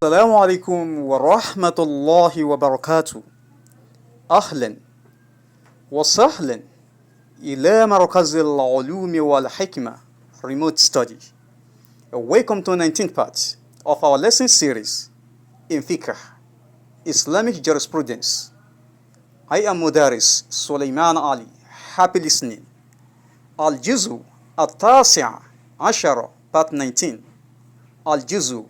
السلام عليكم ورحمة الله وبركاته. أهلا وسهلا إلى مركز العلوم والحكمة Remote Study. Welcome to 19th part of our lesson series in fiqh, Islamic jurisprudence. I am Mudaris Sulaiman Ali. Happy listening. الجزء التاسع عشر part 19. الجزء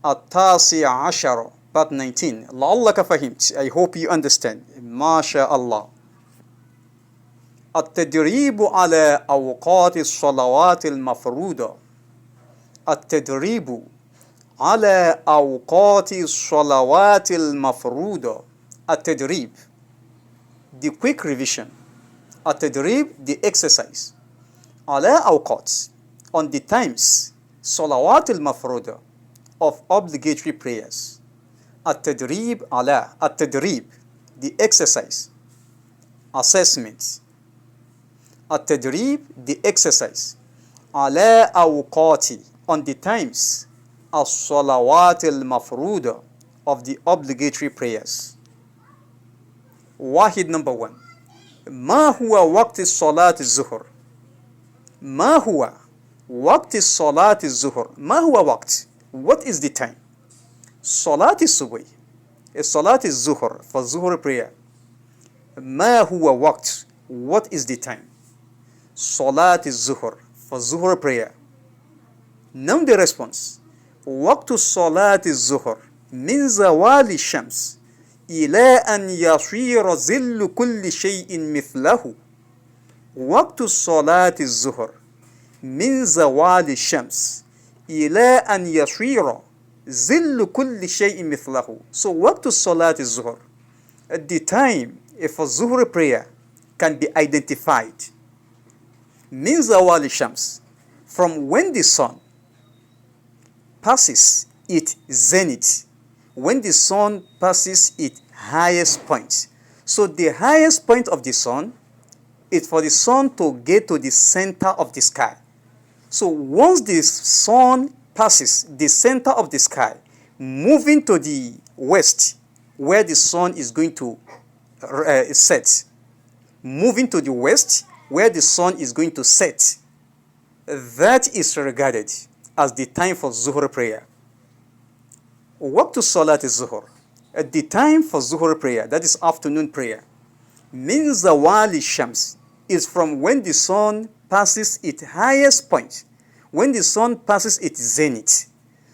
التاسع عشر part 19. لعلك فهمت. I hope you understand. ما شاء الله. التدريب على أوقات الصلوات المفروضة. التدريب على أوقات الصلوات المفروضة. التدريب, the quick revision. التدريب, the exercise. على أوقات, on the times, صلوات المفروضة, of obligatory prayers. التدريب على, التدريب, the exercise. Assessment. التدريب, the exercise. على أوقات, on the times, الصلوات المفروضة, of the obligatory prayers. واحد number 1. ما هو وقت الصلاة الظهر؟ ما هو وقت الصلاة الظهر؟ ما هو وقت? What is the time? صلاة الصبح, صلاة الظهر, for Zuhr prayer. ما هو وقت? What is the time? صلاة الظهر, for Zuhr prayer. Now the response. وقت صلاة الظهر من زوال الشمس إلى أن يصير ظل كل شيء مثله. وقت صلاة الظهر من زوال الشمس إلى أن يصير ظل كل شيء مثله. So وقت صلاة الظهر, at the time if a Zuhr prayer can be identified. من زوال الشمس, from when the sun passes its zenith, when the sun passes its highest point. So the highest point of the sun is for the sun to get to the center of the sky. So once the sun passes the center of the sky, moving to the west, where the sun is going to set, moving to the west, where the sun is going to set, that is regarded as the time for Zuhr prayer. Waqtu Salat al-Zuhr, at the time for Zuhr prayer, that is afternoon prayer, min zawali shams, is from when the sun passes its highest point, when the sun passes its zenith.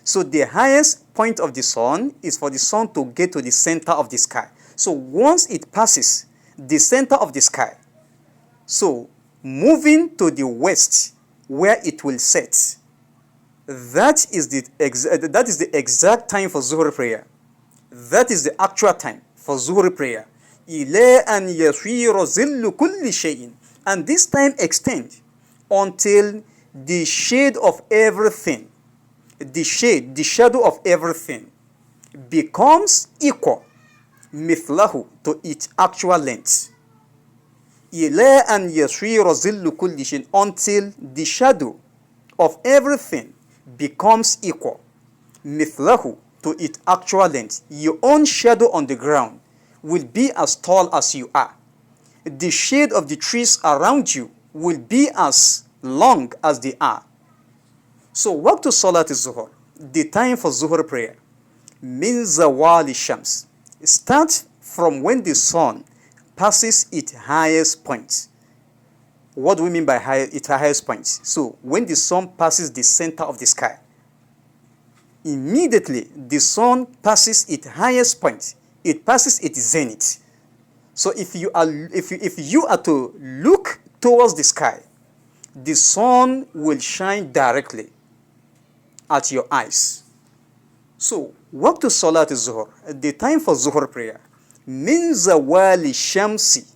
So the highest point of the sun is for the sun to get to the center of the sky. So once it passes the center of the sky, so moving to the west where it will set, that is the exact time for Zuhr prayer. That is the actual time for Zuhr prayer. إِلَىٰ أَنْ يَصِيرَ ظِلُّ كُلِّ شَيْءٍ. And this time extends until the shade of everything, the shadow of everything becomes equal, مثله, to its actual length. إِلَىٰ أَنْ يَصِيرَ ظِلُّ كُلِّ شَيْءٍ, until the shadow of everything becomes equal, مثله, to its actual length. Your own shadow on the ground will be as tall as you are. The shade of the trees around you will be as long as they are. So waqtu Salat al-Zuhr, the time for Zuhr prayer, min zawali shams, starts from when the sun passes its highest point. What do we mean by its highest point? So when the sun passes the center of the sky, immediately the sun passes its highest point, it passes its zenith. So if you are to look towards the sky, the sun will shine directly at your eyes. So waqtu Salat al-Zuhr, the time for Zuhr prayer, min zawali shamsi,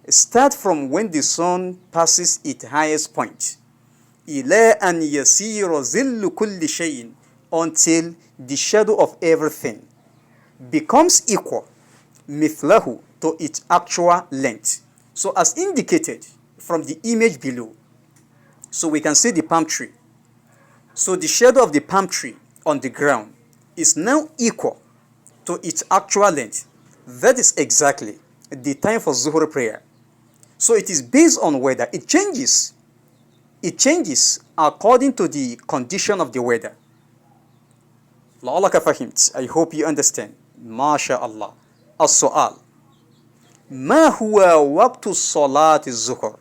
start from when the sun passes its highest point, ila an yasira zillu kulli shay'in, until the shadow of everything becomes equal, mithlahu, to its actual length. So as indicated from the image below, so we can see the palm tree. So the shadow of the palm tree on the ground is now equal to its actual length, that is exactly the time for Zuhur prayer. So it is based on weather. It changes. It changes according to the condition of the weather. لعلك فهمت. I hope you understand. ما شاء الله. السؤال: ما هو وقت صلاة الظهر؟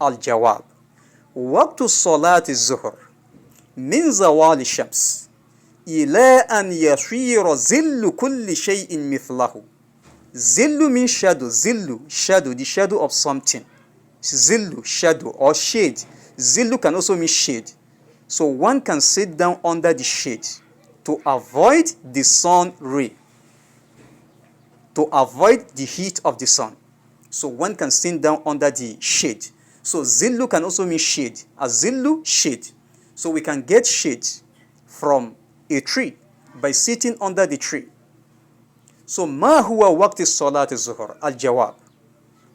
الجواب: وقت صلاة الظهر من زوال الشمس إلى أن يصير ظل كل شيء مثله. Zillu means shadow. Zillu, shadow, the shadow of something. Zillu, shadow or shade. Zillu can also mean shade. So one can sit down under the shade to avoid the sun ray, to avoid the heat of the sun. So one can sit down under the shade. So zillu can also mean shade. A zillu, shade. So we can get shade from a tree by sitting under the tree. So ما هو وقت صلاة الظهر؟ الجواب: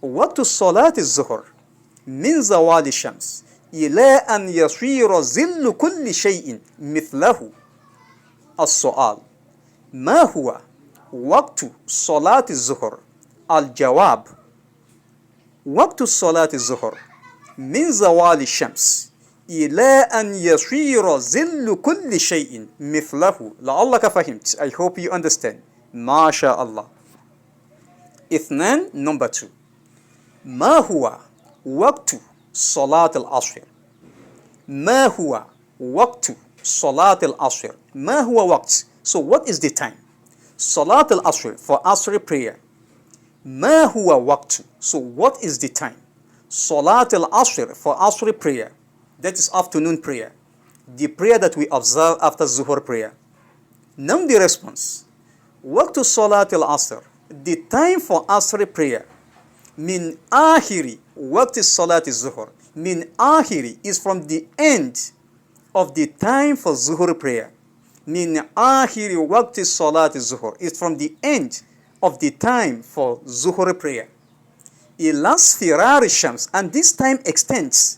وقت صلاة الظهر من زوال الشمس إلى أن يصير ظل كل شيء مثله. السؤال: ما هو وقت صلاة الظهر؟ الجواب: وقت صلاة الظهر من زوال الشمس إلى أن يصير ظل كل شيء مثله. لعلك فهمت. I hope you understand. ما شاء الله. اثنان number 2. ما هو وقت صلاة العصر؟ ما هو وقت صلاة العصر؟ ما هو وقت? So what is the time? صلاة العصر for Asr prayer. ما هو وقت? So what is the time? صلاة العصر for Asr prayer. That is afternoon prayer. The prayer that we observe after Zuhur prayer. Now the response. وقت صلاة العصر, the time for Asr prayer. من آخر وقت صلاة الظهر. من آخر is from the end of the time for Zuhur prayer. من آخر وقت صلاة الظهر is from the end of the time for Zuhur prayer. إلى اصفرار الشمس, and this time extends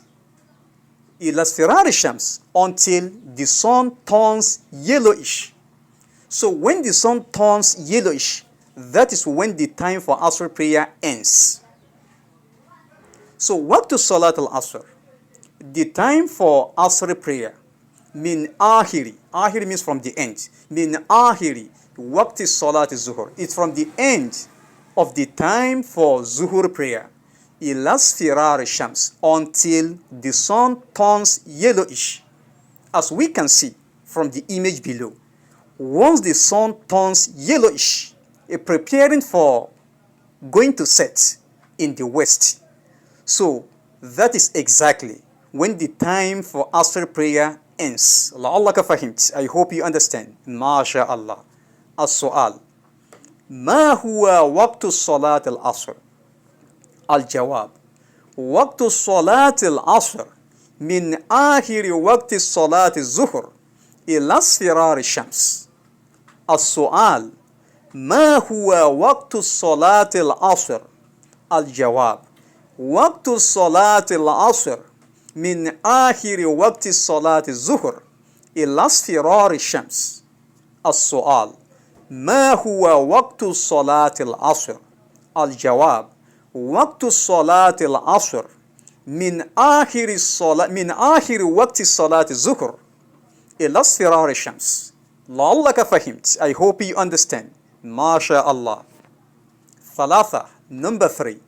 إلى اصفرار الشمس until the sun turns yellowish. So when the sun turns yellowish, that is when the time for Asr prayer ends. So وقت صلاة العصر, the time for Asr prayer. من آخر, آخر means from the end. من آخر وقت صلاة الظهر, it's from the end of the time for Zuhur prayer. إلى اصفرار الشمس, until the sun turns yellowish. As we can see from the image below, once the sun turns yellowish, preparing for going to set in the west. So that is exactly when the time for Asr prayer ends. لعلك فهمت. I hope you understand. ما شاء الله. السؤال: ما هو وقت صلاة العصر؟ الجواب: وقت صلاة العصر من آخر وقت صلاة الظهر إلى اصفرار الشمس. السؤال: ما هو وقت صلاة العصر؟ الجواب: وقت صلاة العصر من آخر وقت صلاة الظهر إلى اصفرار الشمس. السؤال: ما هو وقت صلاة العصر؟ الجواب: وقت صلاة العصر من آخر وقت صلاة الظهر إلى اصفرار الشمس. لعلك فهمت. I hope you understand. ما شاء الله. ثلاثة number 3.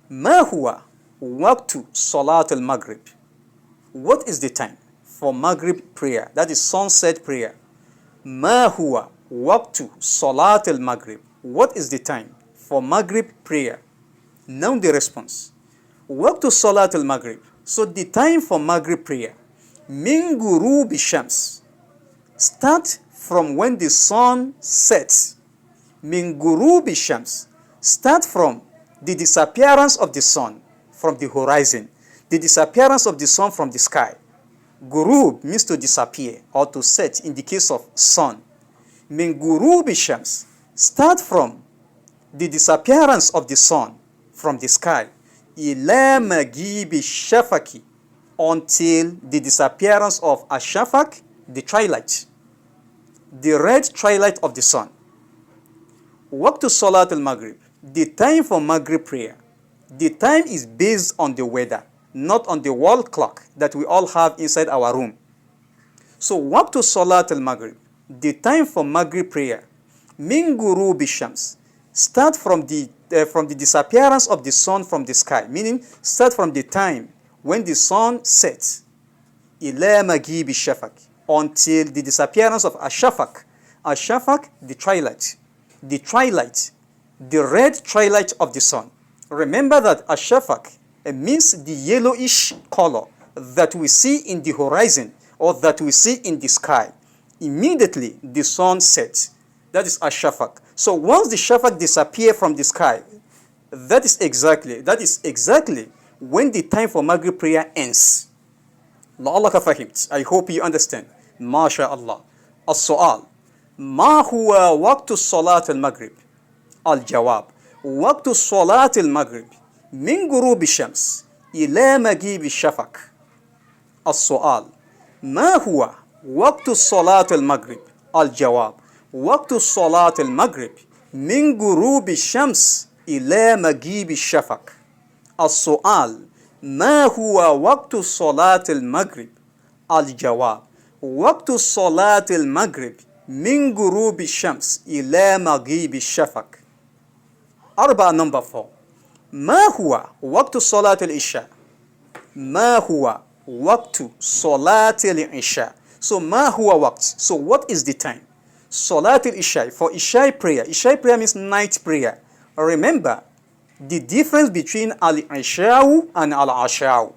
ما هو وقت صلاة المغرب? What is the time for Maghrib prayer? That is sunset prayer. ما هو وقت صلاة المغرب? What is the time for Maghrib prayer? Now the response. وقت صلاة المغرب. So the time for Maghrib prayer. من غروب الشمس. Start from when the sun sets. من غروب الشمس. Start from the disappearance of the sun from the horizon. The disappearance of the sun from the sky. Ghurub means to disappear or to set in the case of sun. Min ghurubi shams. Start from the disappearance of the sun from the sky. Ila magibi shafaki. Until the disappearance of ashafak, the twilight. the red twilight of the sun. Waqtu Salat al-Maghrib, the time for Maghrib prayer. The time is based on the weather, not on the wall clock that we all have inside our room. So Waqtu Salat al-Maghrib, the time for Maghrib prayer. Min ghurubi shams, start from the disappearance of the sun from the sky, meaning start from the time when the sun sets, ila maghibi shafaq, until the disappearance of ashafaq. Ashafaq, the twilight, the red twilight of the sun. Remember that ashafaq means the yellowish color that we see in the horizon or that we see in the sky immediately the sun sets. That is ashafaq. So once the shafaq disappears from the sky, that is exactly when the time for Maghrib prayer ends. لعلك فهمت. I hope you understand. ما شاء الله. السؤال: ما هو وقت صلاة المغرب؟ الجواب: وقت صلاة المغرب من غروب الشمس إلى مغيب الشفق. السؤال: ما هو وقت صلاة المغرب؟ الجواب: وقت صلاة المغرب من غروب الشمس إلى مغيب الشفق. السؤال: ما هو وقت صلاة المغرب؟ الجواب: وقت صلاة المغرب من غروب الشمس إلى مغيب الشفق. number 4. ما هو وقت صلاة العشاء؟ ما هو وقت صلاة العشاء؟ So ما هو وقت? So what is the time? Salat al-Isha, for Isha prayer. Isha prayer means night prayer. Remember the difference between al-Isha'u and al-Asha'u.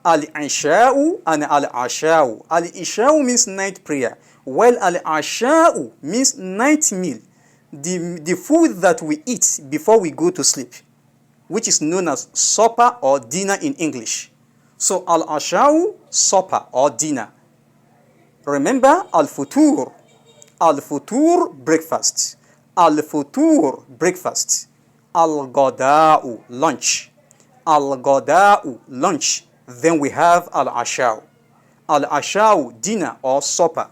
Al-Isha'u and al-Asha'u. Al-Isha'u means night prayer, while al-Asha'u means night meal. The food that we eat before we go to sleep, which is known as supper or dinner in English. So al-Asha'u, supper or dinner. Remember al-Futur. Al-Futur, breakfast. Al-Futur, breakfast. Al-Ghada'u, lunch. Al-Ghada'u, lunch. Then we have Al-Asha'u. Al-Asha'u, dinner or supper.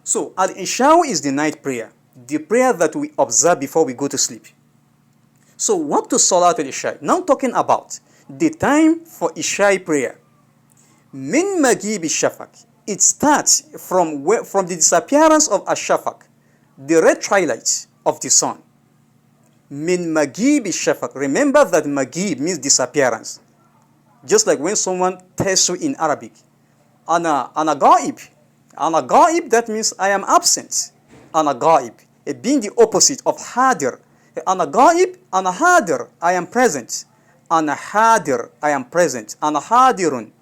So Al-Isha'u is the night prayer, the prayer that we observe before we go to sleep. So what to Salat al-Isha? Now talking about the time for Isha prayer. Min Magib al-Shafaq. It starts from the disappearance of Ash-Shafaq, the red twilight of the sun. Min Magib al-Shafaq. Remember that Magib means disappearance. Just like when someone tells you in Arabic, Ana ghaib. Ana ghaib, that means I am absent. Ana ghaib, being the opposite of hadir. Ana ghaib, ana hadir, I am present. Ana hadir, I am present. Ana hadirun.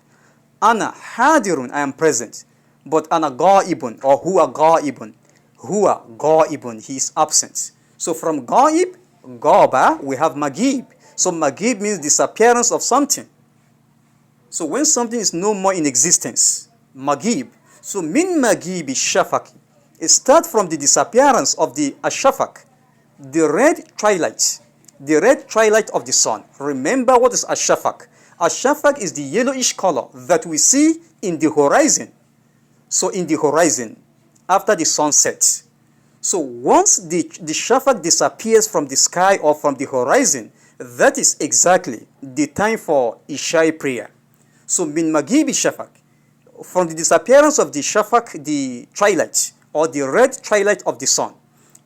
Ana hadirun, I am present. But ana ghaibun or huwa ghaibun. Huwa ghaibun, he is absent. So from ghaib, ghaba, we have magib. So magib means disappearance of something. So when something is no more in existence, magib. So min magib shafaq. It starts from the disappearance of the ashafaq, the red twilight of the sun. Remember what is ashafaq? Ashafaq is the yellowish color that we see in the horizon. So in the horizon, after the sun sets. So once the shafaq disappears from the sky or from the horizon, that is exactly the time for Isha prayer. So min maghibi shafaq, from the disappearance of the shafaq, the twilight or the red twilight of the sun,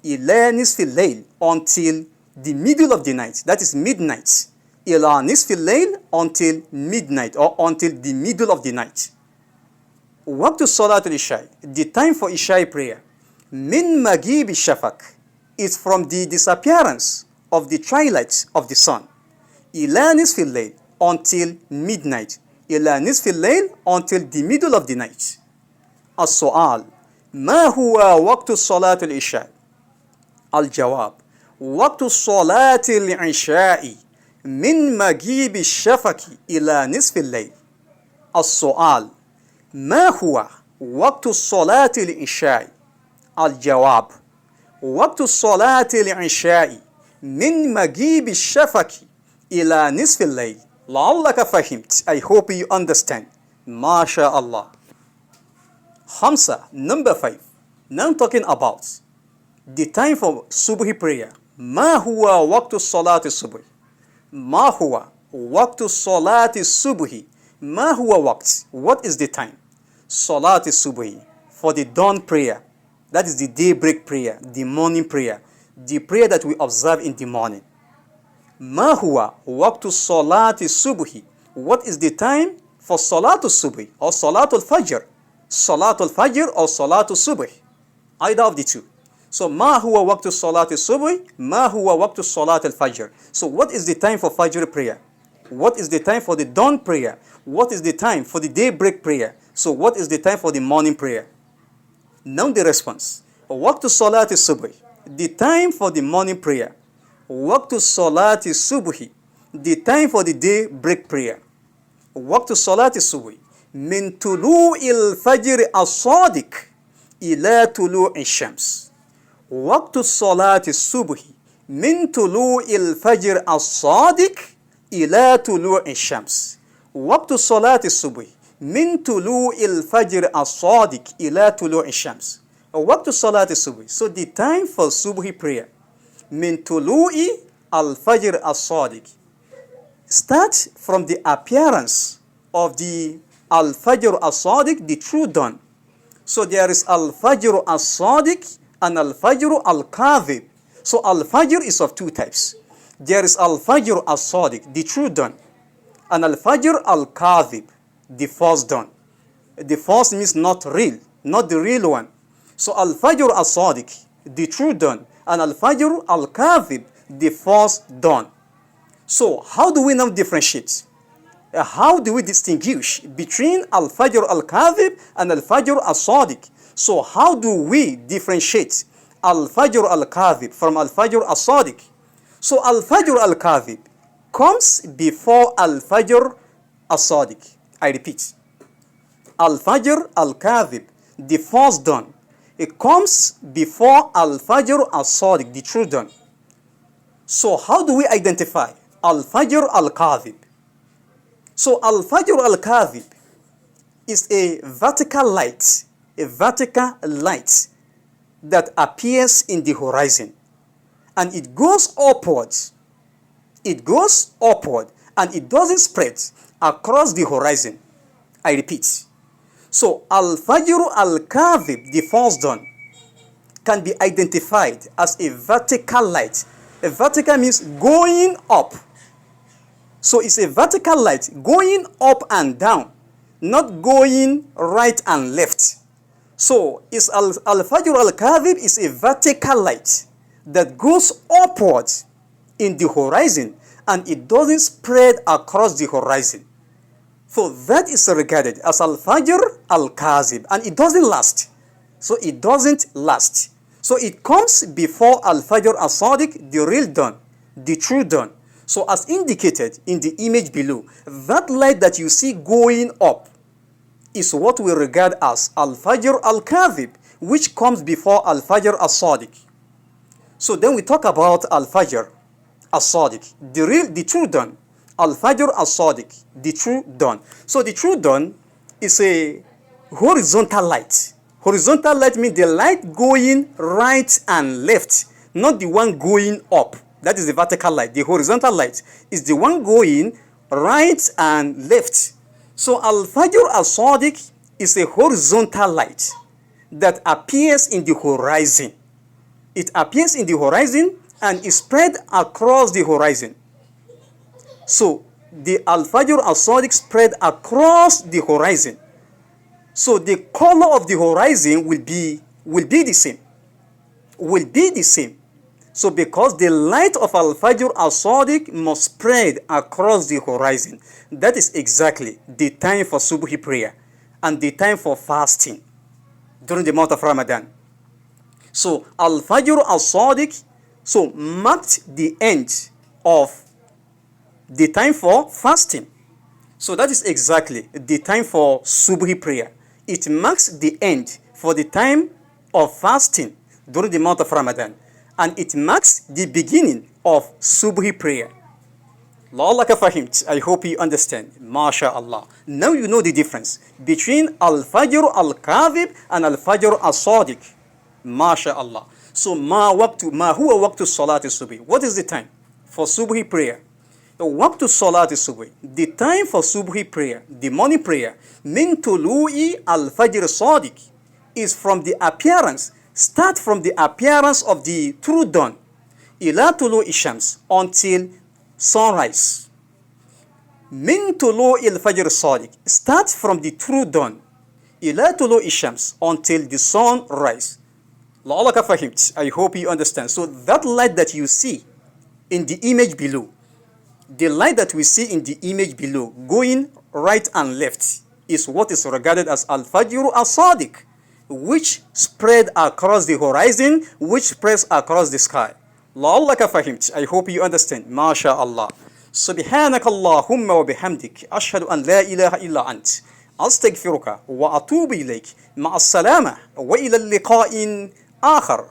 ila nisfil layl, until the middle of the night, that is midnight. Ila nisfil layl, until midnight or until the middle of the night. Waqtu Salat al-Isha, the time for Isha prayer. Min maghibi shafaq, is from the disappearance of the twilight of the sun. Ila nisfil layl, until midnight. Ila nisfil layl, until the middle of the night. As-su'al: ما هو وقت صلاة العشاء؟ الجواب: وقت صلاة العشاء من مغيب الشفق إلى نصف الليل. السؤال: ما هو وقت صلاة العشاء؟ الجواب: وقت صلاة العشاء من مغيب الشفق إلى نصف الليل. لعلك فهمت. I hope you understand. ما شاء الله. Number 5. Now I'm talking about the time for Subhi prayer. Ma huwa waqtu salati subhi. Ma huwa waqtu salati subhi. Ma huwa waqt. What is the time? Salati subhi. For the dawn prayer. That is the daybreak prayer, the morning prayer, the prayer that we observe in the morning. Ma huwa waqtu salati subhi. What is the time for salatul subhi or salatul fajr? Salatul fajr or salatul subhi. Either of the two. So ma huwa waqtu salati subhi, ma huwa waqtu salatul fajr. So what is the time for fajr prayer? What is the time for the dawn prayer? What is the time for the daybreak prayer? So what is the time for the morning prayer? Now the response. Waqtu salati subhi. The time for the morning prayer. Waqtu salati subhi. The time for the daybreak prayer. Waqtu salati subhi. Min tulu'il fajr as-sadiq ila tulu'i shams. Waqtu salati subhi. Min tulu'il fajr as-sadiq ila tulu'i shams. Waqtu salati subhi. Min tulu'il fajr as-sadiq ila tulu'i shams. Waqtu salati subhi. So the time for subhi prayer. Min tulu'i al-fajr as-sadiq. Start from the appearance of the al-fajr as-sadiq, the true dawn. So there is al-fajr as-sadiq and al-fajr al-kadhib. So al-fajr is of two types. There is al-fajr as-sadiq, the true dawn, and al-fajr al-kadhib, the false dawn. The false means not real, not the real one. So al-fajr as-sadiq, the true dawn, and al-fajr al-kadhib, the false dawn. So how do we now differentiate? How do we distinguish between al-fajr al-kadhib and al-fajr al-sadiq? So how do we differentiate al-fajr al-kadhib from al-fajr al-sadiq? So al-fajr al-kadhib comes before al-fajr al-sadiq. I repeat. Al-fajr al-kadhib, the false dawn, it comes before al-fajr al-sadiq, the true dawn. So how do we identify al-fajr al-kadhib? So al-fajr al-kadhib is a vertical light that appears in the horizon, and it goes upwards. It goes upward and it doesn't spread across the horizon. I repeat. So al-fajr al-kadhib, the false dawn, can be identified as a vertical light. A vertical means going up. So it's a vertical light going up and down, not going right and left. So it's al-fajr al-kadhib is a vertical light that goes upwards in the horizon and it doesn't spread across the horizon. So that is regarded as al-fajr al-kadhib, and it doesn't last. So it doesn't last. So it comes before al-fajr al-sadiq, the real dawn, the true dawn. So as indicated in the image below, that light that you see going up is what we regard as al-fajr al-kadhib, which comes before al-fajr al-sadiq. So then we talk about al-fajr al-sadiq, the true dawn, al-fajr al-sadiq, the true dawn. So the true dawn is a horizontal light. Horizontal light means the light going right and left, not the one going up. That is the vertical light. The horizontal light is the one going right and left. So al-fajr al-sadiq is a horizontal light that appears in the horizon. It appears in the horizon and is spread across the horizon. So the al-fajr al-sadiq spread across the horizon. So the color of the horizon will be the same. Will be the same. So because the light of al-fajr al-sadiq must spread across the horizon. That is exactly the time for subhi prayer and the time for fasting during the month of Ramadan. So al-fajr al-sadiq marked the end of the time for fasting. So that is exactly the time for subhi prayer. It marks the end for the time of fasting during the month of Ramadan. And it marks the beginning of subhi prayer. La'allaka fahimt. I hope you understand. MashaAllah. Now you know the difference between al-fajr al-kadhib and al-fajr al-sadiq. MashaAllah. So ma huwa waqtu salati subhi. What is the time for subhi prayer? The waqtu salati subhi. The time for subhi prayer, the morning prayer, min tulu'i al-fajr sadiq, is from the appearance, start from the appearance of the true dawn, ila tulu'i shams, until sunrise. Min tulu'i al-fajr sadiq, start from the true dawn, ila tulu'i shams, until the sun rise. لعلك فهمت. I hope you understand. So that light that you see in the image below, the light that we see in the image below, going right and left, is what is regarded as al-fajr al-sadiq, which spread across the horizon, which spreads across the sky. لعلك فهمت. I hope you understand. ما شاء الله. سبحانك اللهم وبحمدك أشهد أن لا إله إلا أنت أستغفرك وأتوب إليك. مع السلامة وإلى اللقاء آخر.